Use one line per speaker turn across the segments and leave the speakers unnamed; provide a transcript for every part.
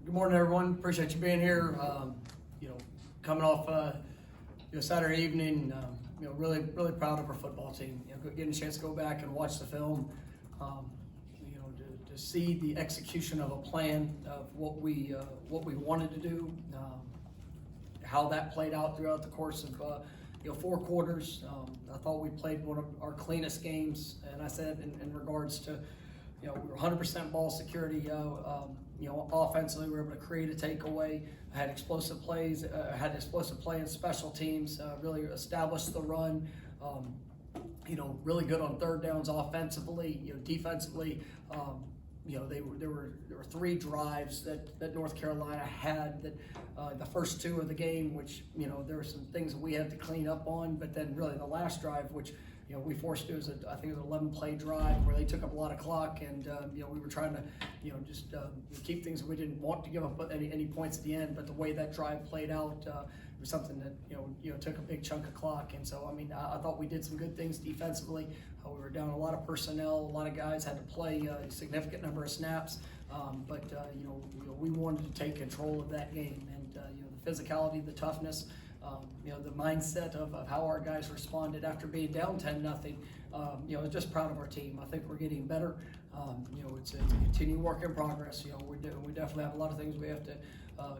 Good morning, everyone. Appreciate you being here. Coming off Saturday evening, really proud of our football team. Getting a chance to go back and watch the film. To see the execution of a plan of what we wanted to do, how that played out throughout the course of 4 quarters. I thought we played one of our cleanest games, and I said in regards to we were 100% ball security. Offensively, we were able to create a takeaway. I had explosive plays. Had explosive play in special teams. Really established the run. Really good on third downs offensively. Defensively, there were 3 drives that North Carolina had that the first 2 of the game, which there were some things that we had to clean up on, but then really the last drive, which we forced, I think it was an 11-play drive where they took up a lot of clock, and we were trying to just keep things. We didn't want to give up any points at the end, but the way that drive played out was something that took a big chunk of clock. And so I thought we did some good things defensively. We were down a lot of personnel. A lot of guys had to play a significant number of snaps, but we wanted to take control of that game, and the physicality, the toughness. The mindset of how our guys responded after being down 10-0. Just proud of our team. I think we're getting better. It's a continued work in progress. We definitely have a lot of things we have to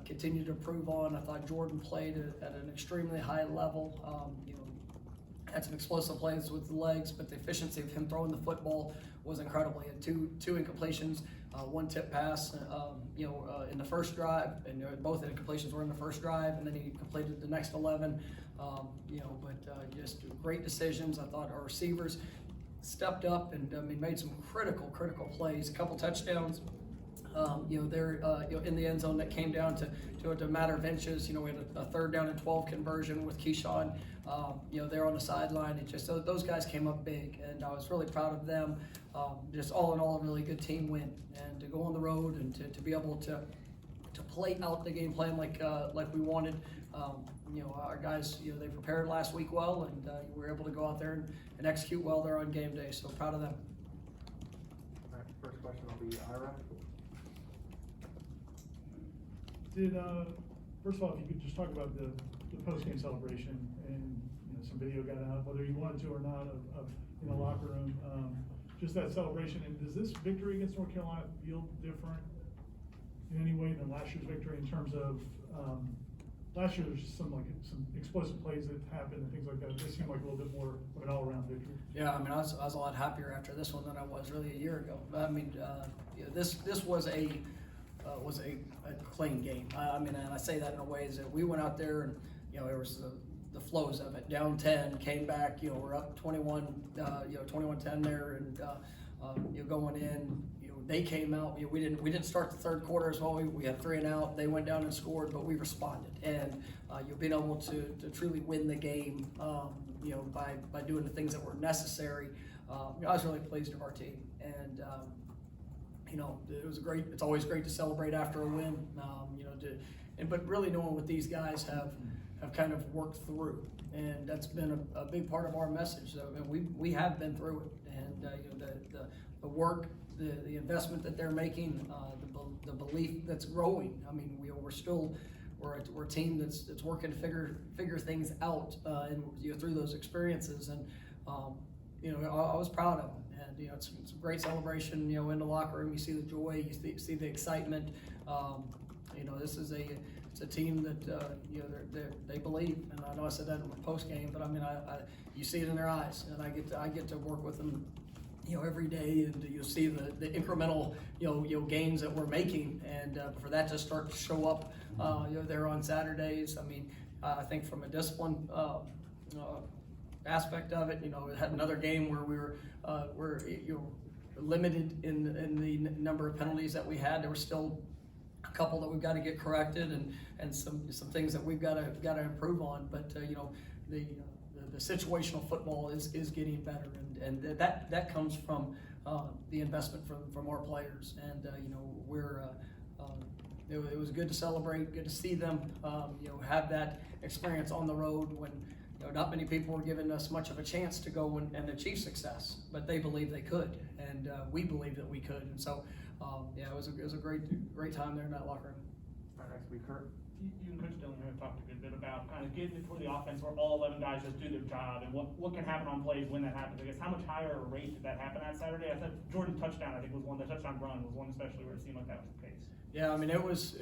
continue to improve on. I thought Jordan played at an extremely high level. Had some explosive plays with the legs, but the efficiency of him throwing the football was incredible. He had two incompletions, 1 tip pass, in the first drive, and both incompletions were in the first drive, and then he completed the next 11. Just great decisions. I thought our receivers stepped up and made some critical plays, a couple touchdowns. They're in the end zone that came down to a matter of inches. We had a 3rd down and 12 conversion with Keyshawn. They're on the sideline. It just those guys came up big, and I was really proud of them. Just all in all, a really good team win, and to go on the road and to be able to play out the game plan like we wanted. Our guys, they prepared last week well, and we were able to go out there and execute well there on game day. So proud of them.
All right, first question will be Ira.
First of all, if you could just talk about the post-game celebration, and some video got out, whether you wanted to or not, of in the locker room, just that celebration. And does this victory against North Carolina feel different in any way than last year's victory in terms of last year there's some explosive plays that happened and things like that? This seemed like a little bit more of an all-around victory.
Yeah, I was a lot happier after this one than I was really a year ago. This was a clean game. And I say that in a way is that we went out there and there was the flows of it. Down 10, came back. We're up 21-10 there, and going in. They came out. We didn't start the 3rd quarter as well. We had 3 and out. They went down and scored, but we responded, and being able to truly win the game. By doing the things that were necessary. I was really pleased with our team, and. It was great. It's always great to celebrate after a win. But really knowing what these guys have kind of worked through, and that's been a big part of our message. So we have been through it, and the work, the investment that they're making, the belief that's growing. We're a team that's working to figure things out, and through those experiences, and I was proud of them. And it's a great celebration. In the locker room, you see the joy, you see the excitement. This is a team that they believe, and I know I said that in the post game, but you see it in their eyes, and I get to work with them, every day, and you see the incremental gains that we're making, and for that to start to show up, there on Saturdays. I think from a discipline aspect of it, we had another game where we were limited in the number of penalties that we had. There were still a couple that we've got to get corrected, and some things that we've got to improve on. But the situational football is getting better, and that comes from the investment from our players. And it was good to celebrate, good to see them have that experience on the road when not many people were giving us much of a chance to go and achieve success, but they believed they could, and we believed that we could. And so, it was a great time there in that locker room.
Next will be Kurt.
You and Coach Dillon have talked a good bit about kind of getting it for the offense where all 11 guys just do their job and what can happen on plays when that happens. I guess how much higher a rate did that happen at Saturday? I thought Jordan's touchdown, I think, was one. The touchdown run was one especially where it seemed like that was the case.
Yeah, I mean, it was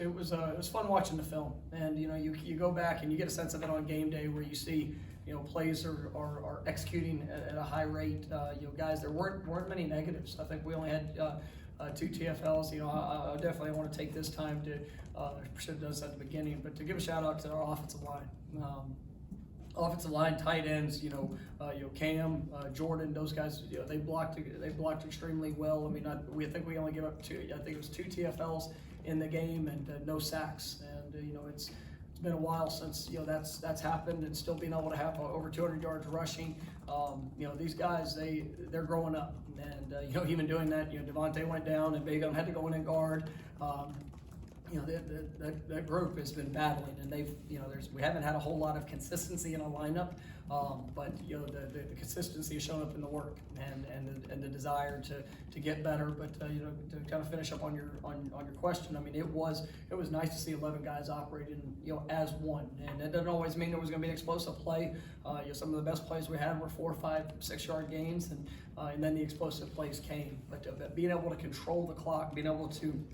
fun watching the film, and you know, you go back and you get a sense of it on game day where you see, you know, plays are executing at a high rate. You know, guys, there weren't many negatives. I think we only had 2 TFLs. You know, I definitely want to take this time to, I should have done this at the beginning, but to give a shout out to our offensive line. Offensive line, tight ends, you know, Cam, Jordan, those guys, you know, they blocked extremely well. I mean, I think we only give up 2. I think it was 2 TFLs in the game and no sacks. And you know, it's been a while since, you know, that's happened, and still being able to have over 200 yards rushing. You know, these guys, they're growing up, and you know, even doing that, you know, Devontae went down and Bagon had to go in and guard. You know, that group has been battling, and they've, you know, we haven't had a whole lot of consistency in a lineup, but you know, the consistency has shown up in the work and the desire to get better. But you know, to kind of finish up on your question, I mean, it was nice to see 11 guys operating, you know, as one, and it doesn't always mean there was going to be an explosive play. You know, some of the best plays we had were 4, 5, 6 yard gains, and then the explosive plays came. But being able to control the clock, being able to,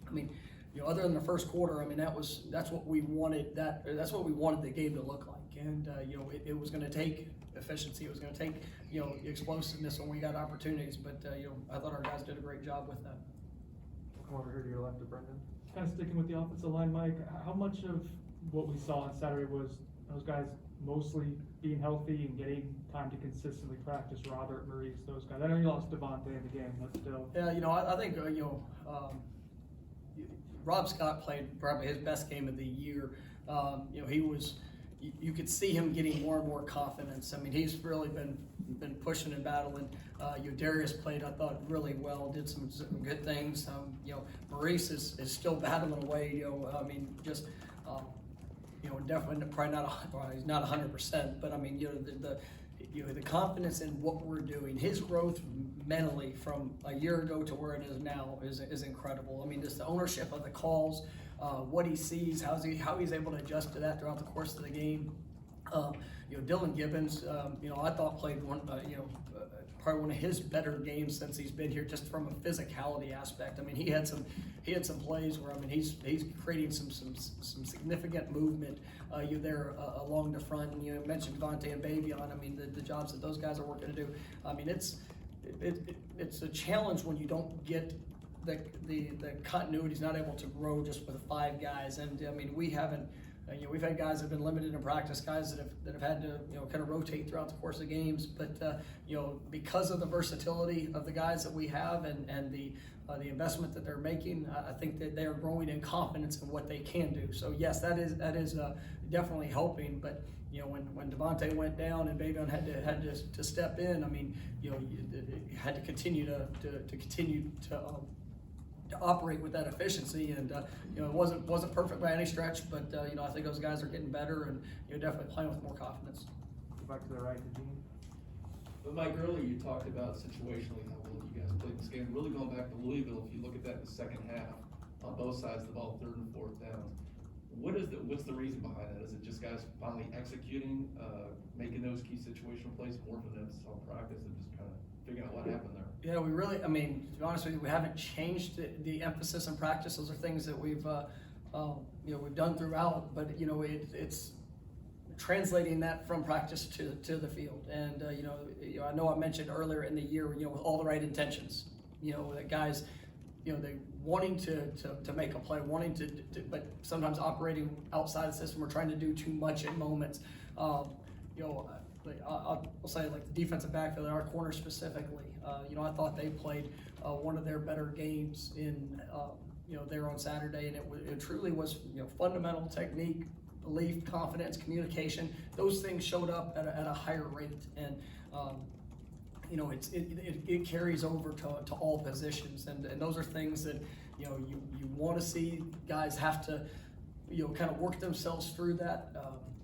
I mean, you know, other than the first quarter, I mean, that's what we wanted. That's what we wanted the game to look like. And you know, it was going to take efficiency. It was going to take, you know, explosiveness when we got opportunities. But you know, I thought our guys did a great job with that.
We'll come over here to your left of Brendan.
Kind of sticking with the offensive line, Mike, how much of what we saw on Saturday was those guys mostly being healthy and getting time to consistently practice? Robert, Maurice, those guys. I know you lost Devontae in the game, but still.
Yeah, you know, I think you know. Rob Scott played probably his best game of the year. You know, he was, you could see him getting more and more confidence. I mean, he's really been pushing and battling. You know, Darius played, I thought, really well, did some good things. You know, Maurice is still battling away. You know, I mean, just, you know, definitely probably he's not 100%, but I mean, you know, the confidence in what we're doing, his growth mentally from a year ago to where it is now is incredible. I mean, just the ownership of the calls, what he sees, how he's able to adjust to that throughout the course of the game. You know, Dylan Gibbons, you know, I thought played probably one of his better games since he's been here, just from a physicality aspect. I mean, he had some plays where, I mean, he's creating some significant movement. You there along the front, and you mentioned Devontae and Bavion. I mean, the jobs that those guys are working to do. I mean, it's a challenge when you don't get the continuity. He's not able to grow just with 5 guys, and I mean, we haven't. You know, we've had guys that have been limited in practice, guys that have had to, you know, kind of rotate throughout the course of games. But you know, because of the versatility of the guys that we have and the investment that they're making, I think that they are growing in confidence in what they can do. So yes, that is definitely helping. But you know, when Devontae went down and Bavion had to step in, I mean, you know, you had to continue to operate with that efficiency, and you know, it wasn't perfect by any stretch, but you know, I think those guys are getting better, and you know, definitely playing with more confidence.
Go back to the right to Gene.
But Mike, earlier you talked about situationally how well you guys played this game. Really going back to Louisville, if you look at that in the second half, on both sides of the ball, 3rd and 4th downs, what's the reason behind that? Is it just guys finally executing, making those key situational plays, more for them on practice, and just kind of figuring out what happened there?
Yeah, we really, I mean, to be honest with you, we haven't changed the emphasis in practice. Those are things that we've, you know, we've done throughout, but you know, it's translating that from practice to the field. And you know, I know I mentioned earlier in the year, you know, with all the right intentions, you know, that guys, you know, they wanting to make a play, wanting to, but sometimes operating outside the system or trying to do too much in moments. You know, I'll say, like, the defensive backfield, our corner specifically, you know, I thought they played one of their better games in, you know, there on Saturday, and it truly was, you know, fundamental technique, belief, confidence, communication. Those things showed up at a higher rate, and you know, it carries over to all positions, and those are things that, you know, you want to see guys have to, you know, kind of work themselves through that.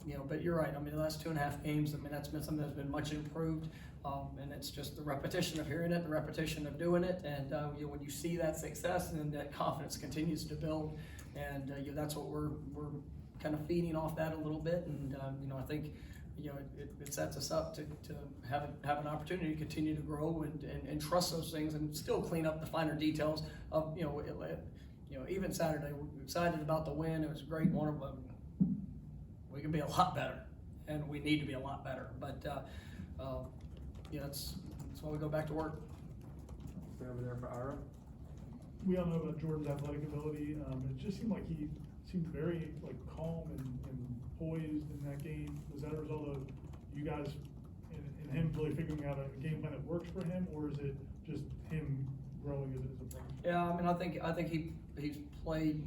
You know, but you're right. I mean, the last 2.5 games, I mean, that's been something that's been much improved, and it's just the repetition of hearing it, the repetition of doing it, and you know, when you see that success and that confidence continues to build, and that's what we're kind of feeding off that a little bit, and I think it sets us up to have an opportunity to continue to grow and trust those things and still clean up the finer details of even Saturday. We're excited about the win. It was a great one of them. We can be a lot better, and we need to be a lot better. But that's why we go back to work.
Stay over there for Ira.
We all know about Jordan's athletic ability. It just seemed like he seemed very calm and poised in that game. Was that a result of you guys and him really figuring out a game plan that works for him, or is it just him growing as a player?
Yeah, I mean, I think he played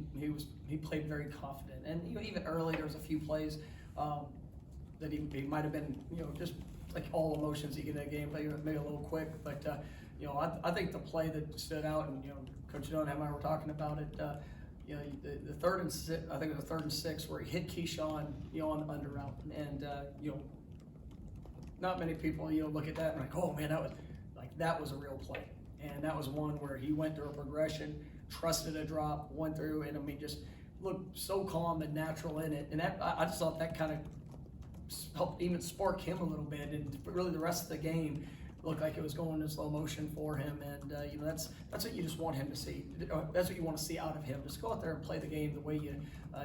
very confident, and even early there was a few plays that he might have been just like all emotions you get in a game, maybe a little quick, but I think the play that stood out, and Coach Dunham and I were talking about it. The 3rd and 6, I think it was 3rd and 6, where he hit Keyshawn on the under route, and not many people look at that and like, oh man, that was a real play, and that was one where he went through a progression, trusted a drop, went through, and I mean just looked so calm and natural in it, and that I just thought that kind of helped even spark him a little bit, and really the rest of the game looked like it was going in slow motion for him, and that's what you just want him to see. That's what you want to see out of him. Just go out there and play the game the way you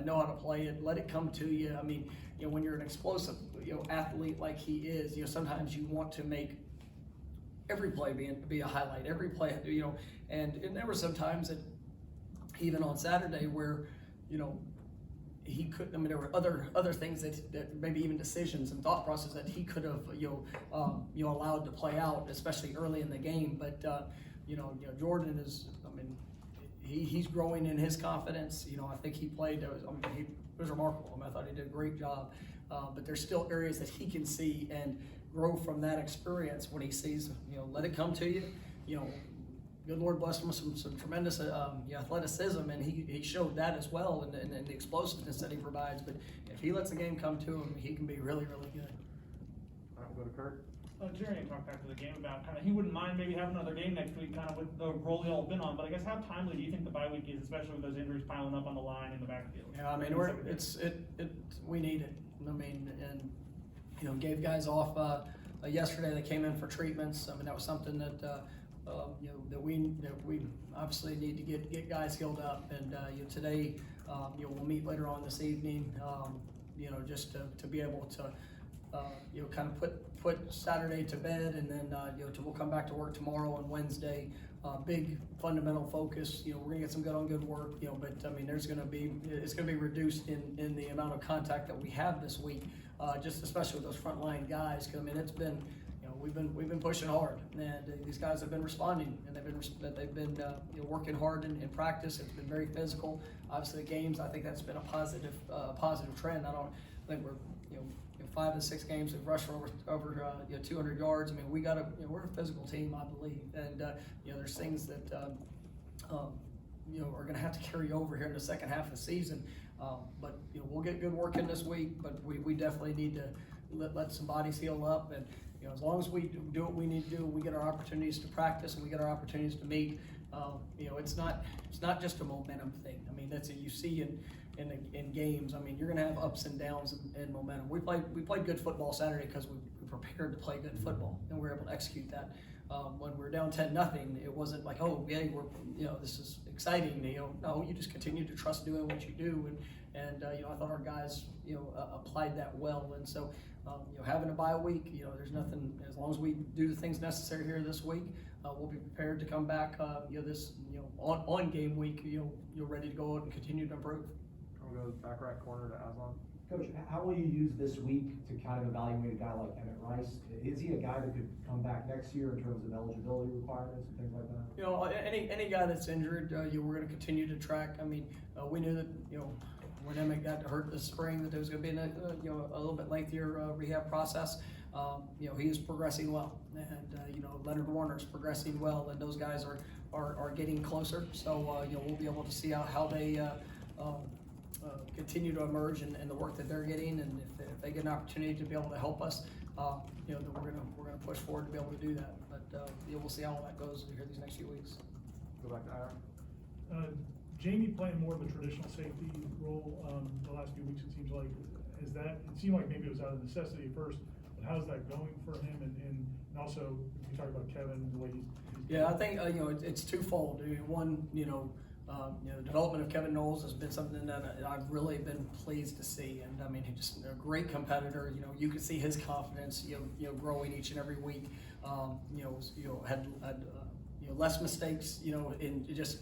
know how to play it. Let it come to you. I mean, when you're an explosive athlete like he is, sometimes you want to make every play be a highlight. Every play, and there were some times that even on Saturday where he could. I mean, there were other things that maybe even decisions and thought process that he could have allowed to play out, especially early in the game. But Jordan is. I mean, he's growing in his confidence. I think he played. It was remarkable. I mean, I thought he did a great job. But there's still areas that he can see and grow from that experience when he sees. Let it come to you. Good Lord bless him with some tremendous athleticism, and he showed that as well, and the explosiveness that he provides. But if he lets the game come to him, he can be really, really good.
All right, we'll go to Kurt.
Jerry talked after the game about kind of he wouldn't mind maybe having another game next week, kind of with the role y'all have been on. But I guess how timely do you think the bye week is, especially with those injuries piling up on the line in the backfield?
Yeah, I mean we need it. I mean, and gave guys off yesterday. They came in for treatments. I mean, that was something that that we obviously need to get guys healed up. And today we'll meet later on this evening. Just to be able to kind of put Saturday to bed, and then we'll come back to work tomorrow and Wednesday. Big fundamental focus. We're gonna get some good work. But I mean, it's gonna be reduced in the amount of contact that we have this week. Just especially with those frontline guys. Because I mean, it's been. We've been pushing hard, and these guys have been responding, and they've been working hard in practice. It's been very physical. Obviously, the games, I think that's been a positive trend. I think we're 5 to 6 games we've rushed over 200 yards. I mean, we're a physical team, I believe, and there's things that are going to have to carry over here in the second half of the season. But we'll get good work in this week, but we definitely need to let some bodies heal up, and as long as we do what we need to do, we get our opportunities to practice and we get our opportunities to meet. It's not just a momentum thing. I mean, that's what you see in games. I mean, you're going to have ups and downs in momentum. We played good football Saturday because we prepared to play good football, and we were able to execute that. When we were down 10-0, it wasn't like, oh yeah, this is exciting. No, you just continue to trust doing what you do, and I thought our guys applied that well, and so. Having a bye week, there's nothing, as long as we do the things necessary here this week, we'll be prepared to come back, on game week, you're ready to go out and continue to improve.
We'll go back right corner to Aslan.
Coach, how will you use this week to kind of evaluate a guy like Emmett Rice? Is he a guy that could come back next year in terms of eligibility requirements and things like that?
Any guy that's injured, we're going to continue to track. I mean, we knew that, when Emmett got hurt this spring, that there was going to be a little bit lengthier rehab process. He is progressing well, and Leonard Warner's progressing well, and those guys are getting closer. So we'll be able to see how they continue to emerge and the work that they're getting, and if they get an opportunity to be able to help us, then we're gonna push forward to be able to do that. But we'll see how that goes here these next few weeks.
Go back to Ira.
Jamie playing more of a traditional safety role, the last few weeks, it seems like, it seemed like maybe it was out of necessity at first, but how's that going for him? And also, if you talk about Kevin, the way he's
Yeah, I think, it's twofold. I mean, one, the development of Kevin Knowles has been something that I've really been pleased to see. And I mean, he's just a great competitor. You can see his confidence, growing each and every week. Had less mistakes, in just,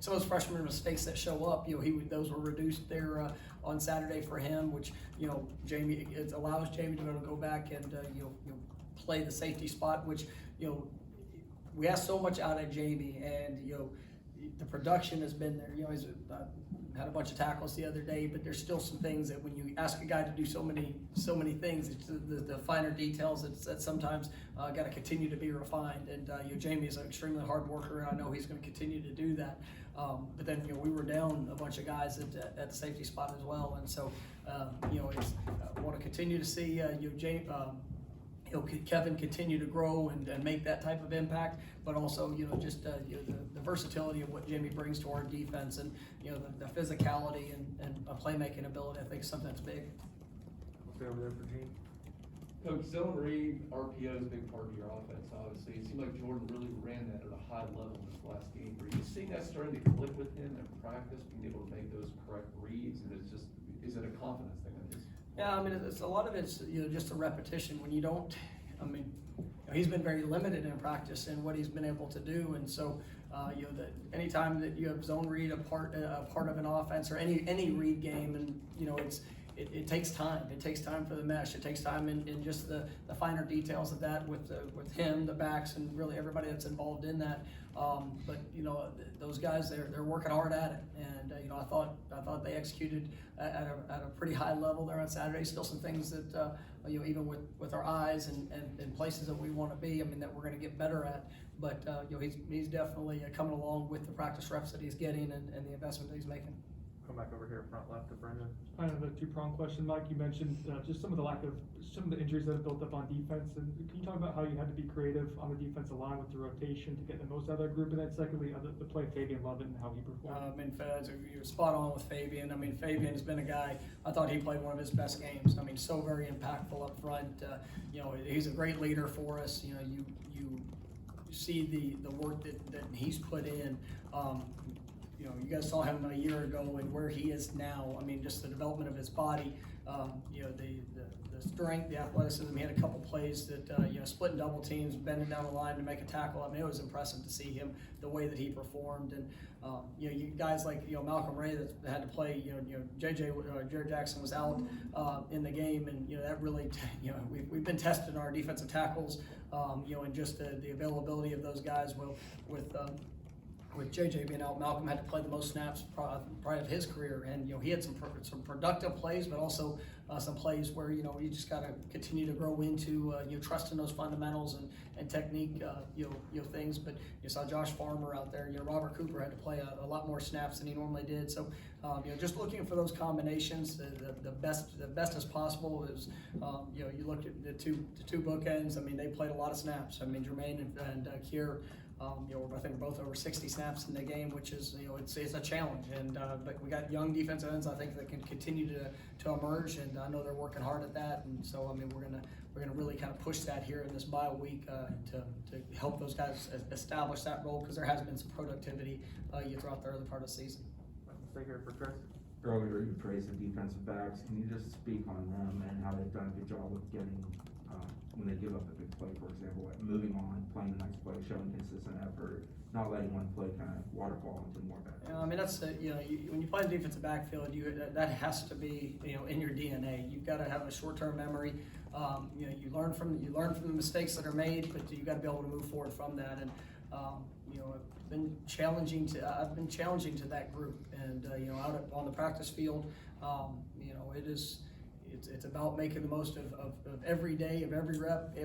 some of those freshman mistakes that show up, those were reduced there on Saturday for him, which, Jamie, it allows Jamie to be able to go back and, play the safety spot, which, we asked so much out of Jamie, and, the production has been there. He's had a bunch of tackles the other day, but there's still some things that when you ask a guy to do so many things, it's the finer details that sometimes got to continue to be refined. And Jamie is an extremely hard worker, and I know he's going to continue to do that. But then we were down a bunch of guys at the safety spot as well, and so I want to continue to see Kevin continue to grow and make that type of impact, but also just the versatility of what Jamie brings to our defense, and the physicality and playmaking ability. I think is something that's big.
We'll stay over there for Gene.
Coach, zone read, RPO is a big part of your offense, obviously. It seemed like Jordan really ran that at a high level this last game. Are you seeing that starting to click with him in practice, being able to make those correct reads? And is it a confidence thing?
Yeah, I mean, a lot of it's just a repetition. When you don't, he's been very limited in practice and what he's been able to do, and so anytime that you have zone read a part of an offense or any read game, and it takes time. It takes time for the mesh. It takes time in just the finer details of that with him, the backs, and really everybody that's involved in that. But those guys, they're working hard at it, and I thought they executed at a pretty high level there on Saturday. Still some things that even with our eyes and places that we want to be, that we're going to get better at. But he's definitely coming along with the practice reps that he's getting and the investment that he's making.
Come back over here front left to Brendan.
Kind of a two-pronged question, Mike. You mentioned just some of the injuries that have built up on defense, and can you talk about how you had to be creative on the defensive line with the rotation to get the most out of that group? And then secondly, the play of Fabian Lovett and how he performed.
You're spot on with Fabian. Fabian has been a guy, I thought he played one of his best games. So very impactful up front. He's a great leader for us. You see the work that he's put in. You guys saw him a year ago and where he is now. Just the development of his body, the strength, the athleticism. He had a couple plays that, splitting double teams, bending down the line to make a tackle. It was impressive to see him, the way that he performed. And, you guys like, Malcolm Ray that had to play, Jared Jackson was out in the game. And, that really, we've been testing our defensive tackles, and just the availability of those guys with JJ being out. Malcolm had to play the most snaps probably of his career, and he had some productive plays, but also some plays where you just got to continue to grow into trust in those fundamentals and technique things. But you saw Josh Farmer out there. Robert Cooper had to play a lot more snaps than he normally did. So just looking for those combinations, the best as possible is you look at the two bookends. They played a lot of snaps. Jermaine and Kier. I think we're both over 60 snaps in the game, which is it's a challenge. And but we got young defensive ends I think that can continue to emerge, and I know they're working hard at that. And so we're gonna really kind of push that here in this bye week to help those guys establish that role, because there has been some productivity throughout the early part of the season.
Stay here for Chris.
Earlier you praised the defensive backs. Can you just speak on them and how they've done a good job with getting when they give up a big play, for example, like moving on, playing the next play, showing consistent effort, not letting one play kind of waterfall into more bad plays?
That's when you play the defensive backfield, that has to be in your DNA. You've got to have a short-term memory. You learn from the mistakes that are made, but you got to be able to move forward from that. And I've been challenging to that group, and out on the practice field, it's about making the most of every day, of every rep,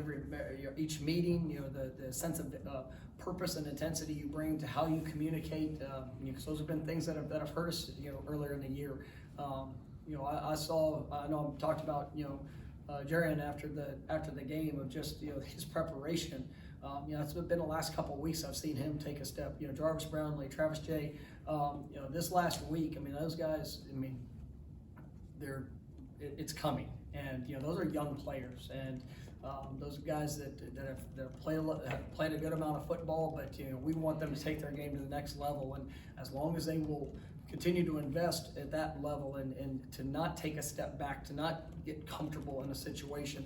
each meeting. The sense of purpose and intensity you bring to how you communicate. Because those have been things that have hurt us earlier in the year. I know I talked about Jarian after the game of just his preparation. It's been the last couple of weeks I've seen him take a step. Jarvis Brownlee, Travis J, you know, this last week, I mean, those guys, I mean, it's coming, and you know, those are young players, and those guys that have played a good amount of football, but you know, we want them to take their game to the next level, and as long as they will continue to invest at that level and to not take a step back, to not get comfortable in a situation,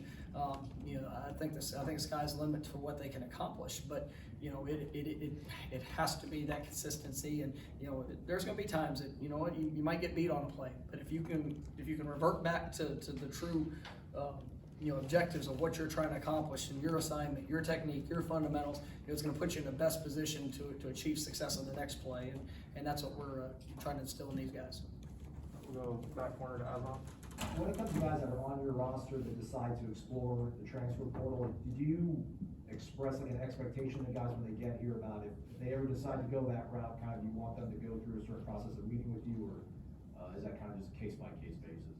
you know, I think the sky's the limit for what they can accomplish. But you know, it has to be that consistency, and you know, there's going to be times that you know what, you might get beat on a play, but if you can revert back to the true you know, objectives of what you're trying to accomplish in your assignment, your technique, your fundamentals, you know, it's going to put you in the best position to achieve success in the next play, and that's what we're trying to instill in these guys.
We'll go back corner to Avon.
When it comes to guys that are on your roster that decide to explore the transfer portal, did you express like an expectation to guys when they get here about if they ever decide to go that route, kind of you want them to go through a certain process of meeting with you, or is that kind of just a case-by-case basis?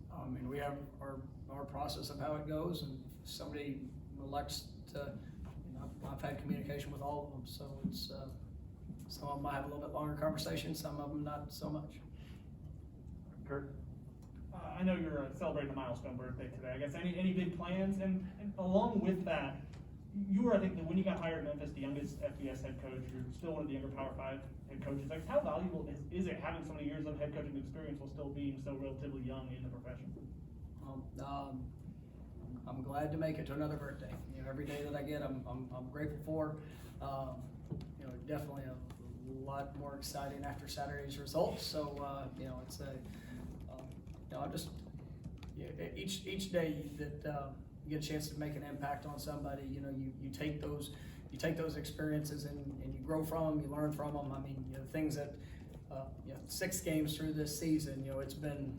I mean, we have our process of how it goes, and if somebody elects to, you know, I've had communication with all of them, so it's, some of them might have a little bit longer conversation, some of them not so much.
Kurt?
I know you're celebrating a milestone birthday today. I guess any big plans? And along with that, you were, I think, when you got hired in Memphis, the youngest FBS head coach. You're still one of the younger Power 5 head coaches. Like, how valuable is it having so many years of head coaching experience while still being so relatively young in the profession?
I'm glad to make it to another birthday. You know, every day that I get, I'm grateful for. You know, definitely a lot more exciting after Saturday's results. So you know, it's a you know, each day that you get a chance to make an impact on somebody, you know, you take those experiences and you grow from them, you learn from them. I mean, you know, things that you know, 6 games through this season, you know, it's been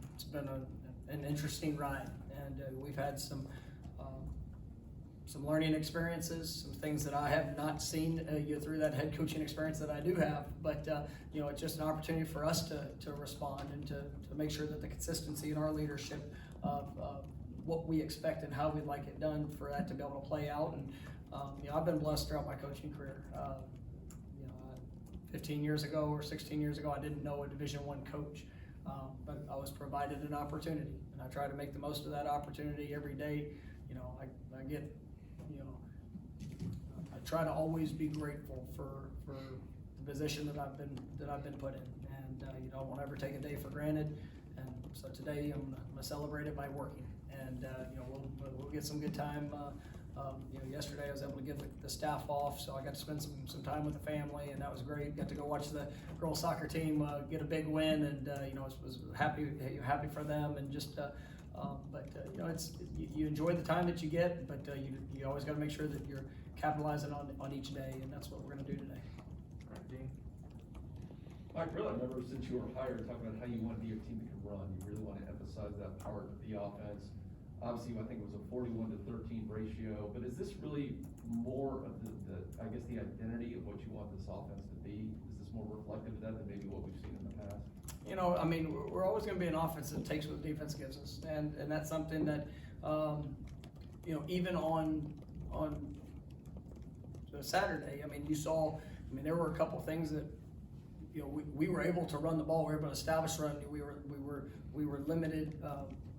an interesting ride, and we've had some learning experiences, some things that I have not seen you know, through that head coaching experience that I do have. But you know, it's just an opportunity for us to respond and to make sure that the consistency in our leadership of what we expect and how we'd like it done, for that to be able to play out. And you know, I've been blessed throughout my coaching career. You know, 15 years ago or 16 years ago, I didn't know a Division I coach, but I was provided an opportunity, and I try to make the most of that opportunity every day. You know, I get, you know, I try to always be grateful for the position that I've been put in, and you know, I won't ever take a day for granted. And so today I'm gonna celebrate it by working, and you know, we'll get some good time. You know, yesterday I was able to give the staff off, so I got to spend some time with the family, and that was great. Got to go watch the girls soccer team get a big win, and you know, was happy for them, and just. But you know, you enjoy the time that you get, but you always got to make sure that you're capitalizing on each day, and that's what we're going to do today.
All right, Dean?
Mike, really, I remember since you were hired, talking about how you want to be a team that can run. You really want to emphasize that part of the offense. Obviously, I think it was a 41-13 ratio, but is this really more of the I guess the identity of what you want this offense to be? Is this more reflective of that than maybe what we've seen in the past?
You know, I mean, we're always going to be an offense that takes what the defense gives us, and that's something that, you know, even on Saturday, I mean, you saw, I mean, there were a couple of things that, you know, we were able to run the ball, we were able to establish run, we were limited,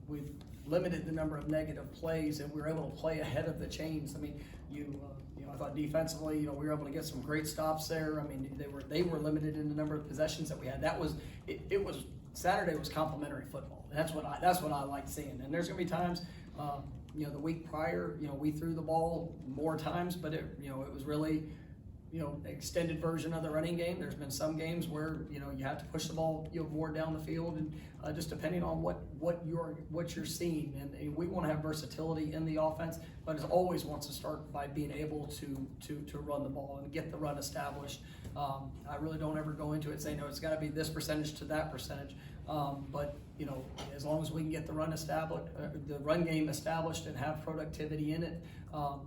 we limited the number of negative plays, and we were able to play ahead of the chains. I mean, you know, I thought defensively, you know, we were able to get some great stops there. I mean, they were limited in the number of possessions that we had. That was it was Saturday was complimentary football. That's what I like seeing. And there's gonna be times, you know, the week prior, you know, we threw the ball more times, but it was really, you know, extended version of the running game. There's been some games where, you know, you have to push the ball, you know, more down the field, and just depending on what you're seeing. And we want to have versatility in the offense, but it always wants to start by being able to run the ball and get the run established. I really don't ever go into it saying, no, it's got to be this percentage to that percentage. But you know, as long as we can get the run established, the run game established, and have productivity in it,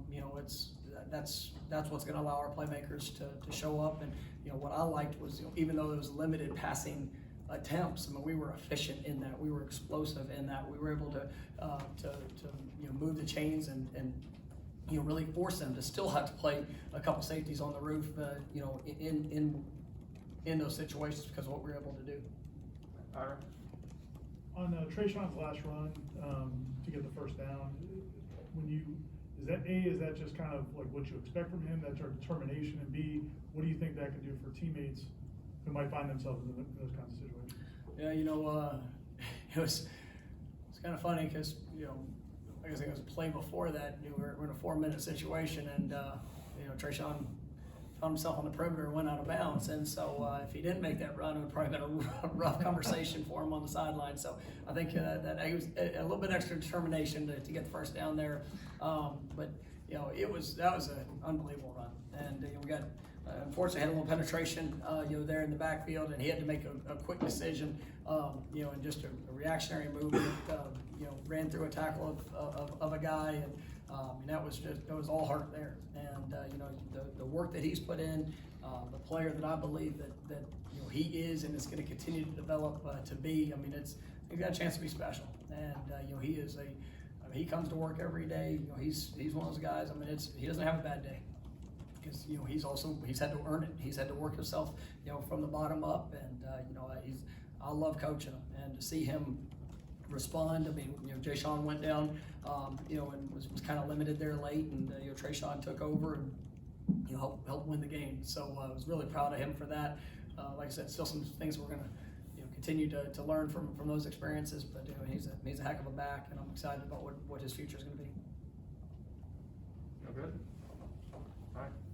you know, that's what's going to allow our playmakers to show up. And you know, what I liked was, you know, even though there was limited passing attempts, I mean, we were efficient in that. We were explosive in that. We were able to you know, move the chains and you know, really force them to still have to play a couple safeties on the roof, you know, in in those situations because of what we were able to do.
Ira?
On Trayshawn's last run, to get the first down, is that just kind of like what you expect from him, that's our determination, and B, what do you think that can do for teammates who might find themselves in those kinds of situations?
Yeah, it's kind of funny because, like I think it was a play before that, we were in a 4-minute situation and, Trayshawn found himself on the perimeter and went out of bounds. And so if he didn't make that run, it would probably been a rough conversation for him on the sideline. So I think that it was a little bit extra determination to get the first down there. But that was an unbelievable run. And we got, unfortunately, had a little penetration, there in the backfield, and he had to make a quick decision, and just a reactionary movement, ran through a tackle of a guy, and that was all heart there. And the work that he's put in, the player that I believe that he is and is going to continue to develop to be. He's got a chance to be special, and he is he comes to work every day. He's one of those guys. He doesn't have a bad day. Because he's had to earn it. He's had to work himself, from the bottom up, and I love coaching him, and to see him respond. Jayshawn went down, and was kind of limited there late, and Trayshawn took over and helped win the game. So I was really proud of him for that. Like I said, still some things we're gonna continue to learn from those experiences, but he's a heck of a back, and I'm excited about what his future is gonna be.
You good? All right.